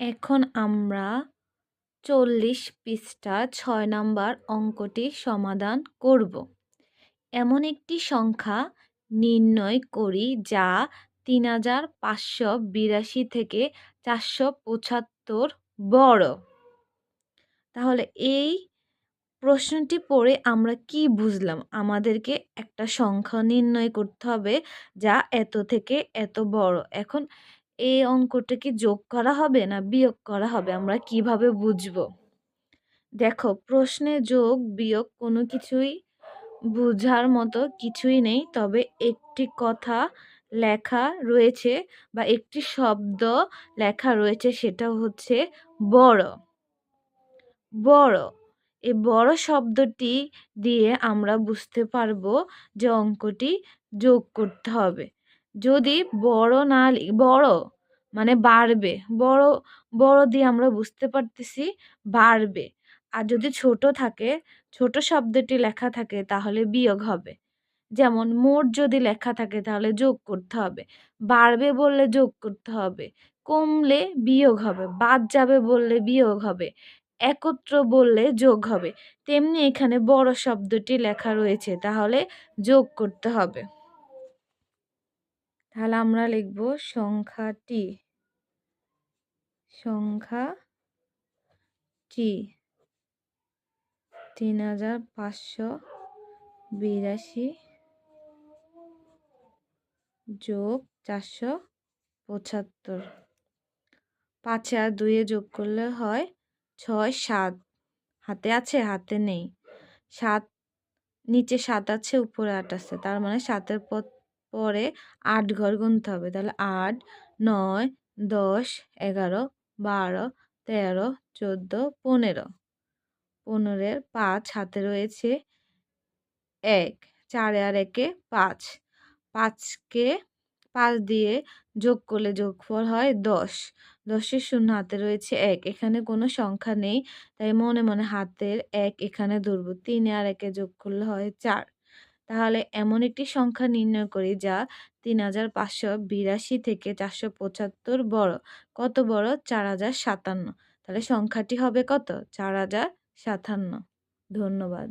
এখন আমরা 40 পৃষ্ঠা 6 নাম্বার অঙ্কটি সমাধান করব। এমন একটি সংখ্যা নির্ণয় করি যা 3582 থেকে 475 বড়। তাহলে এই প্রশ্নটি পড়ে আমরা কি বুঝলাম? আমাদেরকে একটা সংখ্যা নির্ণয় করতে হবে যা এত থেকে এত বড়। এখন এই অঙ্কটা কি যোগ করা হবে না বিয়োগ করা হবে? আমরা কিভাবে বুঝবো? দেখো, প্রশ্নে যোগ বিয়োগ কোনো কিছুই বুঝার মতো কিছুই নেই, তবে একটি কথা লেখা রয়েছে বা একটি শব্দ লেখা রয়েছে, সেটা হচ্ছে বড়। বড়, এই বড় শব্দটি দিয়ে আমরা বুঝতে পারবো যে অঙ্কটি যোগ করতে হবে। যদি বড় না বড় মানে বাড়বে, বড় বড় দিয়ে আমরা বুঝতে পারতেছি বাড়বে। আর যদি ছোট থাকে, ছোট শব্দটি লেখা থাকে, তাহলে বিয়োগ হবে। যেমন মোট যদি লেখা থাকে তাহলে যোগ করতে হবে, বাড়বে বললে যোগ করতে হবে, কমলে বিয়োগ হবে, বাদ যাবে বললে বিয়োগ হবে, একত্র বললে যোগ হবে। তেমনি এখানে বড় শব্দটি লেখা রয়েছে, তাহলে যোগ করতে হবে। তাহলে আমরা লিখব সংখ্যাটি 3582 যোগ 475। 5 আর 2 যোগ করলে হয় 6, 7। হাতে আছে? হাতে নেই। 7, নিচে 7 আছে, উপরে 8 আছে, তার মানে 7-এর পরে 8 ঘর গুনতে হবে। তাহলে 8, 9, 10, 11, 12, 13, 14, 15। 15-এর 5 হাতে রয়েছে 1, 4 আর 1-এ 5। 5কে 5 দিয়ে যোগ করলে যোগফল হয় 10। 10-এর 0 হাতে রয়েছে 1, এখানে কোনো সংখ্যা নেই, তাই মনে মনে হাতের 1 এখানে ধরব। 3 আর 1-এ যোগ করলে হয় 4। তাহলে এমন একটি সংখ্যা নির্ণয় করি যা 3582 থেকে 475 বড়। কত বড়? 4057। তাহলে সংখ্যাটি হবে কত? 4057। ধন্যবাদ।